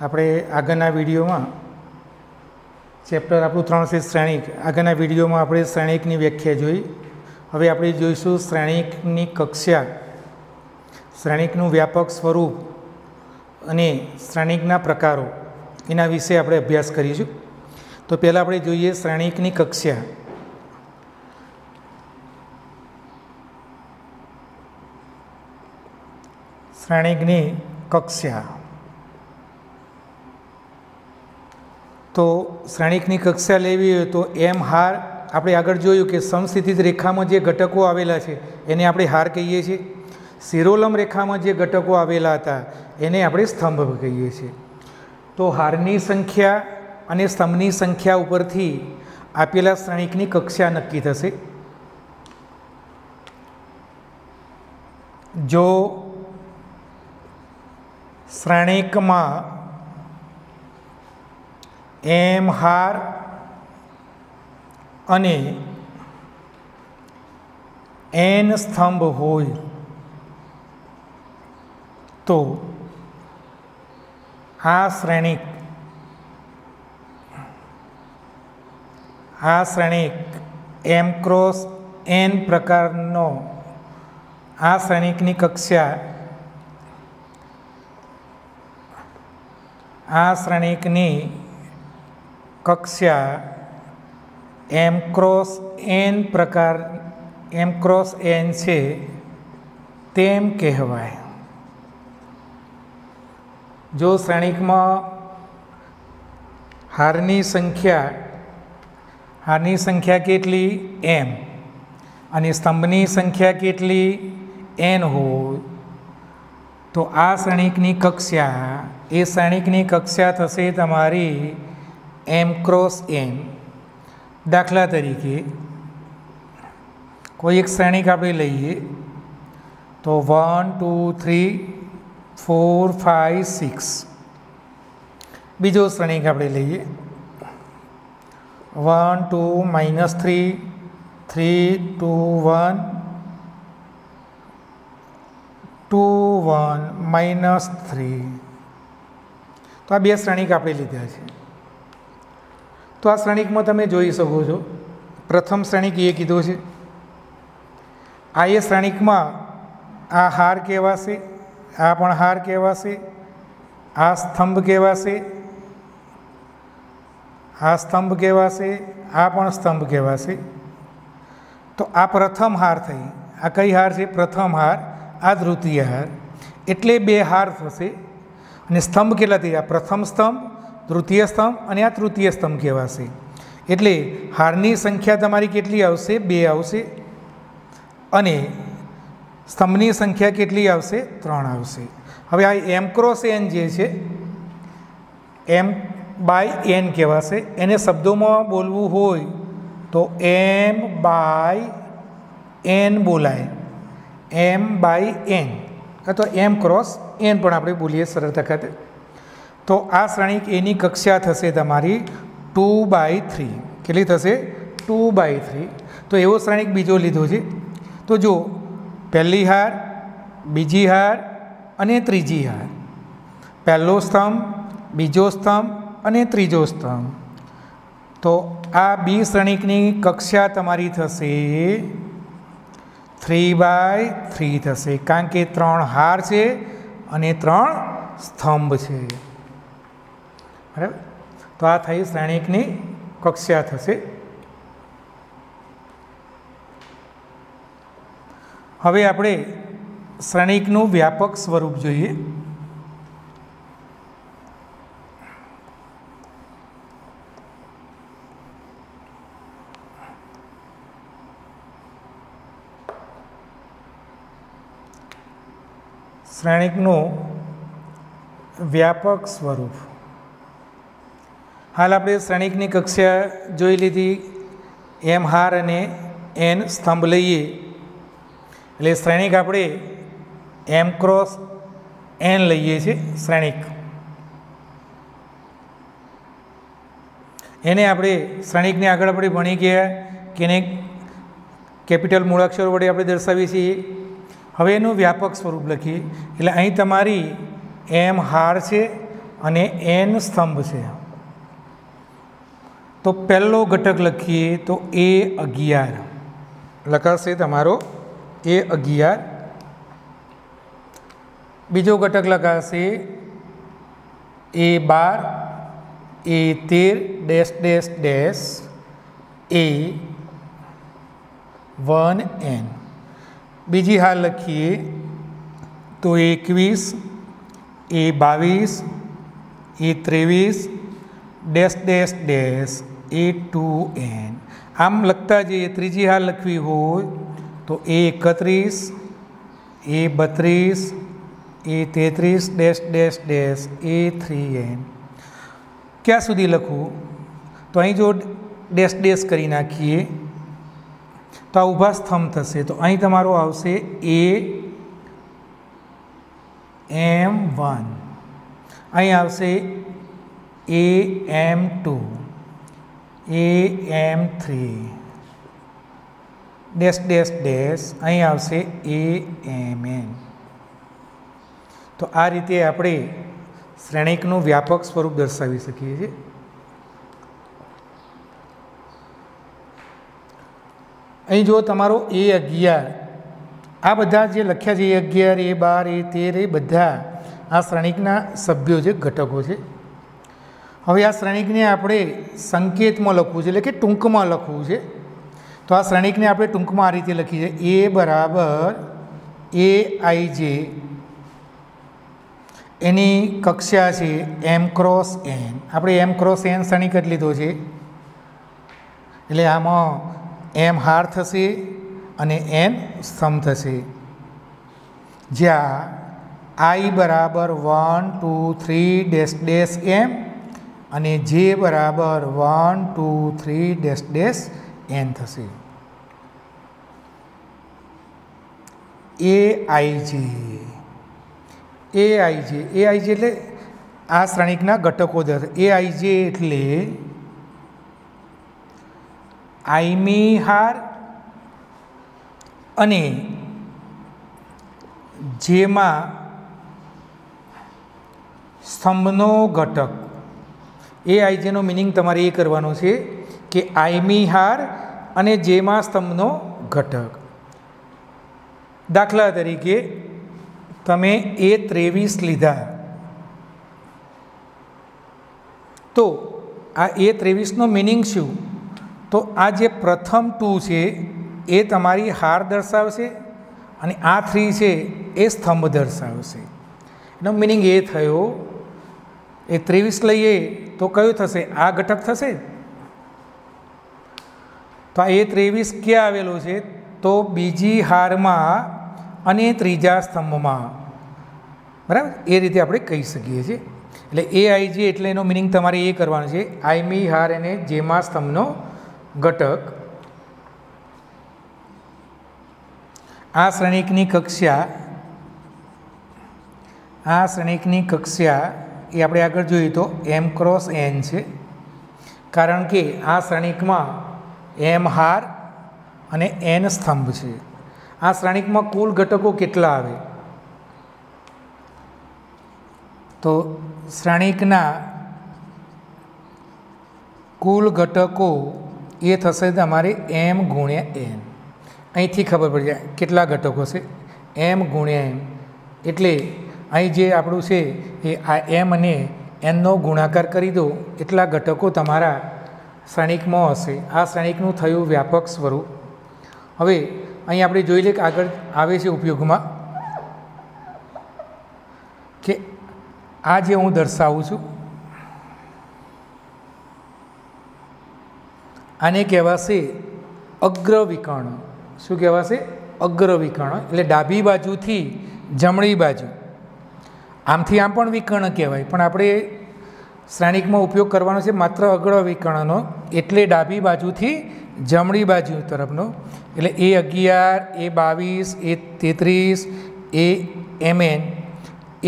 આપણે આગળના વિડીયોમાં ચેપ્ટર આપણું 3 છે શ્રેણિક. આગળના વિડીયોમાં આપણે શ્રેણિકની વ્યાખ્યા જોઈ. હવે આપણે જોઈશું શ્રેણિકની કક્ષા, શ્રેણિકનું વ્યાપક સ્વરૂપ અને શ્રેણિકના પ્રકારો, એના વિશે આપણે અભ્યાસ કરીશું. તો પહેલાં આપણે જોઈએ શ્રેણિકની કક્ષા. શ્રેણિકની કક્ષા. તો શ્રેણિકની કક્ષા લેવી હોય તો એમ હાર, આપણે આગળ જોયું કે સમસ્થિતિજ રેખામાં જે ઘટકો આવેલા છે એને આપણે હાર કહીએ છીએ. શિરોલંબ રેખામાં જે ઘટકો આવેલા હતા એને આપણે સ્તંભ કહીએ છીએ. તો હારની સંખ્યા અને સ્તંભની સંખ્યા ઉપરથી આપેલા શ્રેણિકની કક્ષા નક્કી થશે. જો શ્રેણિકમાં એમ હાર અને એન સ્તંભ હોય તો આ શ્રેણિક એમ ક્રોસ એન પ્રકારનો આ શ્રેણિકની કક્ષા, આ શ્રેણિકની કક્ષા એમ ક્રોસ એન પ્રકાર, એમ ક્રોસ એન છે તેમ કહેવાય. જો શ્રેણિકમાં હારની સંખ્યા કેટલી એમ અને સ્તંભની સંખ્યા કેટલી એન હોય તો આ શ્રેણિકની કક્ષા, એ શ્રેણિકની કક્ષા થશે તમારી એમ ક્રોસ એન. દાખલા તરીકે કોઈ એક શ્રેણિક આપણે લઈએ તો 1 2 3 4 5 6. બીજો શ્રેણિક આપણે લઈએ 1 2 -3 3 2 1 2 1 -3. તો આ બે શ્રેણિક આપણે લીધા છે. તો આ શ્રેણિકમાં તમે જોઈ શકો છો, પ્રથમ શ્રેણિક એ કીધું છે. આ એ શ્રેણિકમાં આ હાર કહેવાશે, આ પણ હાર કહેવાશે, આ સ્તંભ કહેવાશે, આ સ્તંભ કહેવાશે, આ પણ સ્તંભ કહેવાશે. તો આ પ્રથમ હાર થઈ. આ કઈ હાર છે? પ્રથમ હાર. આ દ્વિતીય હાર. એટલે બે હાર થશે. અને સ્તંભ કેટલા થઈ? આ પ્રથમ સ્તંભ, તૃતીય સ્તંભ અને આ તૃતીય સ્તંભ કહેવાશે. એટલે હારની સંખ્યા તમારી કેટલી આવશે? 2 આવશે. અને સ્તંભની સંખ્યા કેટલી આવશે? 3 આવશે. હવે આ એમ ક્રોસ એન જે છે એમ બાય એન કહેવાશે. એને શબ્દોમાં બોલવું હોય તો એમ બાય એન બોલાય, એમ બાય એન, અથવા એમ ક્રોસ એન પણ આપણે બોલીએ સરળતા ખાતે. તો આ શ્રેણિક એની કક્ષા થશે તમારી 2/3. કેટલી થશે? 2/3. તો એવો શ્રેણિક બીજો લીધો છે. તો જો પહેલી હાર, બીજી હાર અને ત્રીજી હાર, પહેલો સ્તંભ, બીજો સ્તંભ અને ત્રીજો સ્તંભ. તો આ બી શ્રેણિકની કક્ષા તમારી થશે 3/3 થશે, કારણ કે 3 હાર છે અને 3 સ્તંભ છે. બરાબર? તો આ થઈ શ્રેણિકની કક્ષા થશે. હવે આપણે શ્રેણિકનું વ્યાપક સ્વરૂપ જોઈએ. શ્રેણિકનું વ્યાપક સ્વરૂપ. હાલ આપણે શ્રેણિકની કક્ષા જોઈ લીધી. એમ હાર અને એન સ્તંભ લઈએ એટલે શ્રેણિક આપણે એમ ક્રોસ એન લઈએ છીએ. શ્રેણિક એને આપણે શ્રેણિકને આગળ આપણે ભણી ગયા કે એને કેપિટલ મૂળાક્ષરો વડે આપણે દર્શાવીએ છીએ. હવે એનું વ્યાપક સ્વરૂપ લખીએ એટલે અહીં તમારી એમ હાર છે અને n સ્તંભ છે. તો પહેલો ઘટક લખીએ તો A11 લખાશે તમારો A11. બીજો ઘટક લખાશે A12 A13 A1n. બીજી હાર લખીએ તો A21 A22 A23 A2n. આમ લખતા જઈએ. ત્રીજી હાર લખવી હોય તો A31 A32 A33 A3n. ક્યાં સુધી લખવું? તો અહીં જો ડેશ ડેશ કરી નાખીએ તો આ ઊભા સ્તંભ થશે. તો અહીં તમારો આવશે AM1, અહીં આવશે AM2 AM3 dash dash dash, અહીં આવશે AMN. તો આ રીતે આપણે શ્રેણિકનું વ્યાપક સ્વરૂપ દર્શાવી શકીએ છીએ. અહીં જો તમારો A11 આ બધા જે લખ્યા છે A11 A12 A13 એ બધા આ શ્રેણિકના સભ્યો છે, ઘટકો છે. હવે આ શ્રેણિકને આપણે સંકેતમાં લખવું છે, એટલે કે ટૂંકમાં લખવું છે. તો આ શ્રેણિકને આપણે ટૂંકમાં આ રીતે લખીએ છીએ A બરાબર AIJ, એની કક્ષા છે M ક્રોસ N. આપણે M ક્રોસ N શ્રેણિક જ લીધો છે એટલે આમાં M હાર થશે અને N સ્તંભ થશે. જ્યાં I બરાબર 1 2 3 ડેશ ડેશ M અને J બરાબર 1 2 3 ડેશ ડેશ N થશે. AIJ એટલે આ શ્રેણિકના ઘટકો દર. AIJ એટલે આઈમી હાર અને જેમાં સ્તંભનો ઘટક. AIJનો મિનિંગ તમારે એ કરવાનો છે કે આઈમી હાર અને જેમાં સ્તંભનો ઘટક. દાખલા તરીકે તમે A23 લીધા તો આ A23નો મિનિંગ શું? તો આ જે પ્રથમ 2 છે એ તમારી હાર દર્શાવશે અને આ 3 છે એ સ્તંભ દર્શાવશે. એનો મિનિંગ એ થયો A23 લઈએ તો કયું થશે? આ ઘટક થશે. તો આ A23 ક્યાં આવેલો છે? તો બીજી હારમાં અને ત્રીજા સ્તંભમાં. બરાબર? એ રીતે આપણે કહી શકીએ છીએ. એટલે AIJ એટલે એનો મિનિંગ તમારે એ કરવાનો છે આઈમી હાર અને જેમાં સ્તંભનો ઘટક. આ શ્રેણિકની કક્ષા એ આપણે આગળ જોઈએ તો M ક્રોસ N છે, કારણ કે આ શ્રેણિકમાં M હાર અને N સ્તંભ છે. આ શ્રેણિકમાં કુલ ઘટકો કેટલા આવે? તો શ્રેણિકના કુલ ઘટકો એ થશે તમારે M ગુણ્યા N. અહીંથી ખબર પડી જાય કેટલા ઘટકો છે. M ગુણ્યા M એટલે અહીં જે આપણું છે એ આ M અને Nનો ગુણાકાર કરી દો એટલા ઘટકો તમારા શ્રેણિકમાં હશે. આ શ્રેણિકનું થયું વ્યાપક સ્વરૂપ. હવે અહીં આપણે જોઈ લઈએ કે આગળ આવે છે ઉપયોગમાં કે આ જે હું દર્શાવું છું આને કહેવાશે અગ્રવિકર્ણ. શું કહેવાશે? અગ્રવિકર્ણ. એટલે ડાબી બાજુથી જમણી બાજુ. આમથી આમ પણ વિકર્ણ કહેવાય, પણ આપણે શ્રેણિકમાં ઉપયોગ કરવાનો છે માત્ર અગ્રવિકર્ણનો, એટલે ડાબી બાજુથી જમણી બાજુ તરફનો. એટલે A11 A22 A33 AMN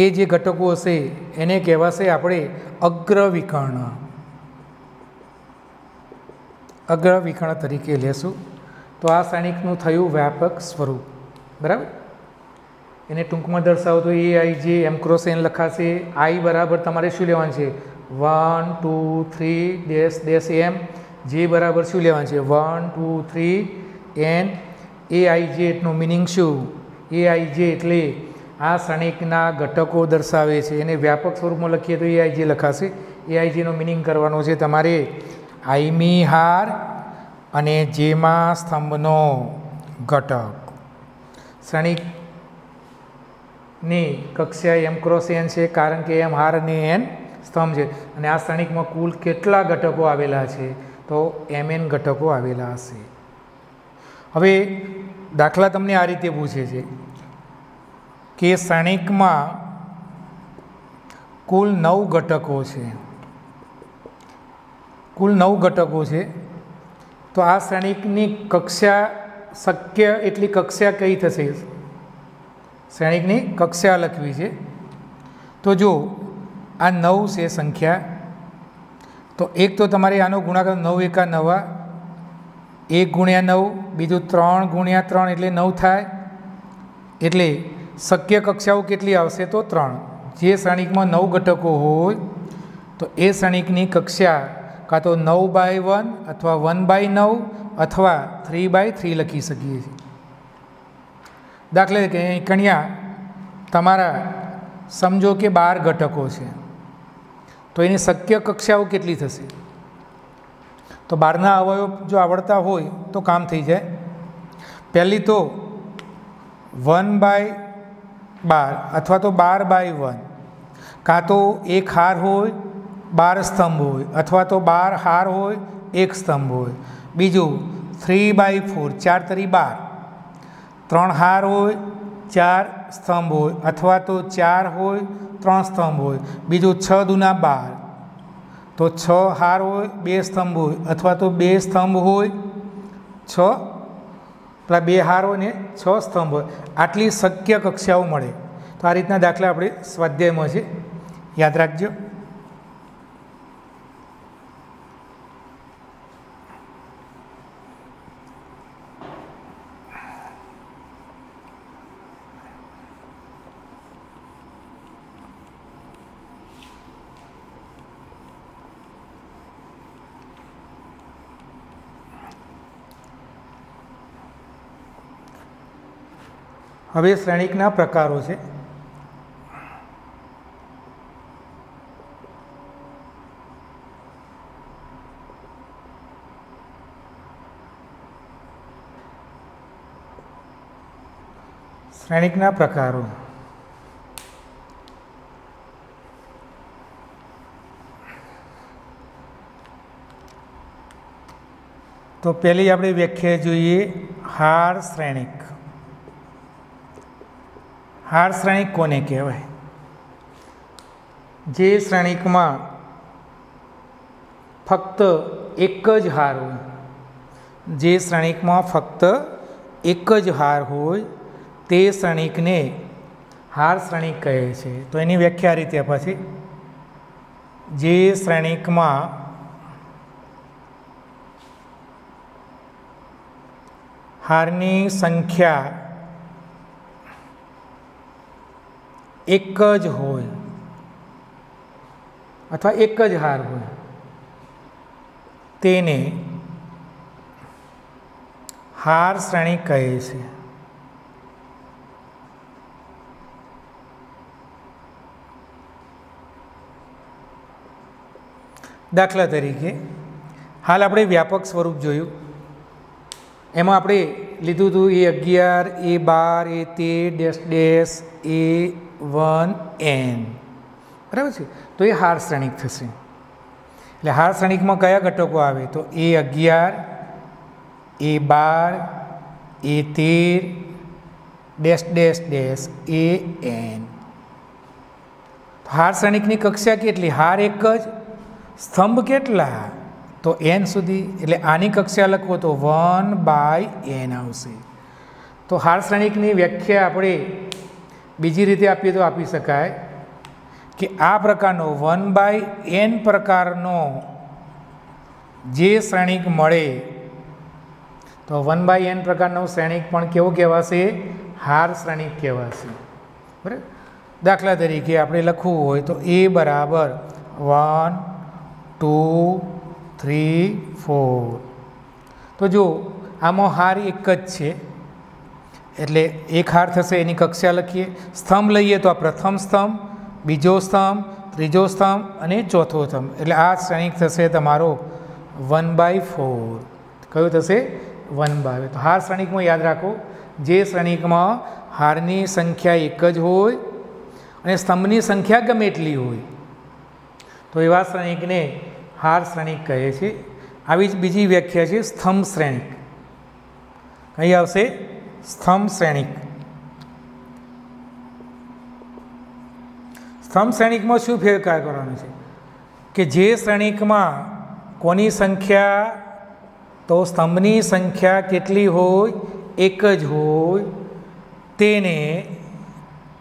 એ જે ઘટકો હશે એને કહેવાશે આપણે અગ્રવિકર્ણ તરીકે લેશું. તો આ શ્રેણિકનું થયું વ્યાપક સ્વરૂપ. બરાબર? એને ટૂંકમાં દર્શાવો તો AIJ M cross N લખાશે. I બરાબર તમારે શું લેવાનું છે? 1 2 3 ડેશ ડેશ M. J બરાબર શું લેવાનું છે? 1 2 3 N. AIJ એટલું મિનિંગ શું? AIJ એટલે આ ક્ષણિકના ઘટકો દર્શાવે છે. એને વ્યાપક સ્વરૂપમાં લખીએ તો AIJ લખાશે. AIJનો મિનિંગ કરવાનો છે તમારે આઈમી હાર અને જેમાં સ્તંભનો ઘટક. ક્ષણિકની કક્ષા M cross N છે કારણ કે M હાર અને N સ્તંભ છે. અને આ ક્ષણિકમાં કુલ કેટલા ઘટકો આવેલા છે? તો Mn ઘટકો આવેલા હશે. હવે દાખલા તમને આ રીતે પૂછે છે કે ક્ષણિકમાં કુલ 9 ઘટકો છે. કુલ 9 ઘટકો છે. તો આ ક્ષણિકની કક્ષા શક્ય એટલી કક્ષા કઈ થશે? ક્ષણિકની કક્ષા લખવી છે. તો જો આ 9 છે સંખ્યા, તો એક તો તમારે આનો ગુણાકાર 9 એકા 9, 1 ગુણ્યા 9, બીજું 3 ગુણ્યા 3 એટલે 9 થાય. એટલે શક્ય કક્ષાઓ કેટલી આવશે? તો 3. જે ક્ષણિકમાં 9 ઘટકો હોય તો એ ક્ષણિકની કક્ષા કાં તો 9/1 અથવા 1/9 અથવા 3/3 લખી શકીએ છીએ. દાખલા તરીકે કણ્યા તમારા સમજો કે 12 ઘટકો છે, તો એની શક્ય કક્ષાઓ કેટલી થશે? તો 12ના અવયવ જો આવડતા હોય તો કામ થઈ જાય. પહેલી તો 1/12 અથવા તો 12/1, કાં તો એક હાર હોય 12 સ્તંભ હોય અથવા તો 12 હાર હોય 1 સ્તંભ હોય. બીજું 3/4, 4 તરી 12, 3 હાર હોય 4 સ્તંભ હોય અથવા તો 4 હોય 3 સ્તંભ હોય. બીજું 6 દુના 12, તો 6 હાર હોય 2 સ્તંભ હોય અથવા તો 2 સ્તંભ હોય 6, પેલા 2 હાર હોય ને 6 સ્તંભ હોય. આટલી શક્ય કક્ષાઓ મળે. તો આ રીતના દાખલા આપણે સ્વાધ્યાયમાં છે, યાદ રાખજો. હવે શ્રેણિકના પ્રકારો છે. શ્રેણિકના પ્રકારો તો પહેલી આપણે વ્યાખ્યા જોઈએ હાર શ્રેણિક. હાર શ્રેણિક કોને કહેવાય? જે શ્રેણિકમાં ફક્ત એક જ હાર હોય, જે શ્રેણિકમાં ફક્ત એક જ હાર હોય તે શ્રેણિકને હાર શ્રેણિક કહે છે. તો એની વ્યાખ્યા આ રીતે પછી, જે શ્રેણિકમાં હારની સંખ્યા એક જ હોય અથવા એક જ હાર હોય તેને હાર શ્રેણિક કહે છે. દાખલા તરીકે હાલ આપણે વ્યાપક સ્વરૂપ જોયું. એમાં આપણે લીધું હતું A11, A12, A13 dash dash A1N, બરાબર છે. તો એ હાર શ્રેણિક થશે. એટલે હાર શ્રેણિકમાં કયા ઘટકો આવે? તો A11, A12, A13 dash dash dash AN. હાર શ્રેણિકની કક્ષા કેટલી? હાર એક જ, સ્તંભ કેટલા? તો n સુધી. એટલે આની કક્ષા લખવો તો 1/n આવશે. તો હાર શ્રેણિકની વ્યાખ્યા આપણે બીજી રીતે આપીએ તો આપી શકાય કે આ પ્રકારનો 1/n પ્રકારનો જે શ્રેણિક મળે તો 1/n પ્રકારનો શ્રેણિક પણ કેવો કહેવાશે? હાર શ્રેણિક કહેવાશે. બરાબર. દાખલા તરીકે આપણે લખવું હોય તો એ બરાબર 1 2 3 4. તો જો આમાં હાર એક જ છે એટલે એક હાર થશે, એની કક્ષા લખીએ. સ્તંભ લઈએ તો આ પ્રથમ સ્તંભ, બીજો સ્તંભ, ત્રીજો સ્તંભ અને ચોથો સ્તંભ. એટલે આ શ્રેણિક થશે તમારો 1/4. કયું થશે? 1/4. તો હાર શ્રેણિકમાં યાદ રાખો, જે શ્રેણિકમાં હારની સંખ્યા એક જ હોય અને સ્તંભની સંખ્યા ગમે એટલી હોય તો એવા શ્રેણિકને હાર શ્રેણિક કહે છે. આવી જ બીજી વ્યાખ્યા છે સ્તંભ શ્રેણિક. કઈ આવશે? સ્તંભ શ્રેણિક. સ્તંભ શ્રેણિકમાં શું ફેરફાર કરવાનો છે કે જે શ્રેણિકમાં કોની સંખ્યા, તો સ્તંભની સંખ્યા કેટલી હોય? એક જ હોય. તેને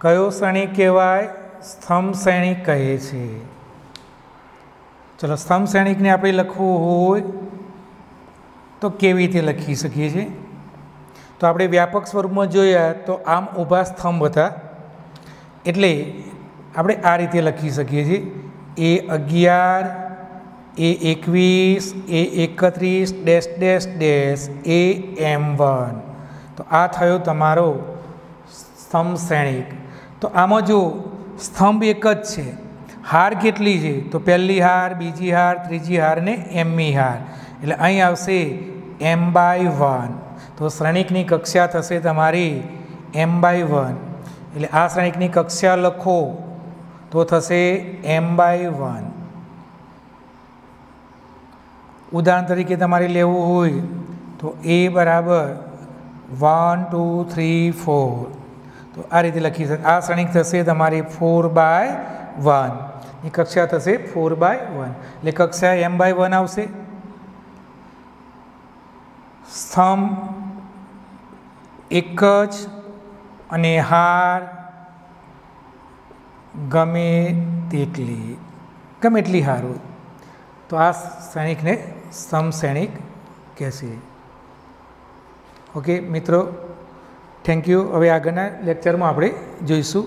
કયો શ્રેણિક કહેવાય? સ્તંભ શ્રેણિક કહે છે. ચલો, સ્તંભ શ્રેણિકને આપણે લખવું હોય તો કેવી રીતે લખી શકીએ છીએ? તો આપણે વ્યાપક સ્વરૂપમાં જોયા તો આમ ઊભા સ્તંભ હતા, એટલે આપણે આ રીતે લખી શકીએ છીએ: A11, A21, A31 dash dash dash AM1. તો આ થયો તમારો સ્તંભ શ્રેણિક. તો આમાં જો સ્તંભ એક જ છે, હાર કેટલી છે? તો પહેલી હાર, બીજી હાર, ત્રીજી હાર ને એમમી હાર. એટલે અહીં આવશે m/1. તો શ્રેણિકની કક્ષા થશે તમારી m/1. એટલે આ શ્રેણિકની કક્ષા લખો તો થશે m/1. ઉદાહરણ તરીકે તમારે લેવું હોય તો A બરાબર 1 2 3 4. તો આ રીતે લખી શકે. આ શ્રેણિક થશે તમારી 4/1. ની કક્ષા થશે 4/1. એટલે કક્ષા m/1 આવશે. સ્તંભ એક જ અને હાર ગમે એટલી હાર હોય તો આ શ્રેણિકને સ્તંભ શ્રેણિક કહેશે. ઓકે મિત્રો, થેન્ક યુ. હવે આગળના લેક્ચરમાં આપણે જોઈશું.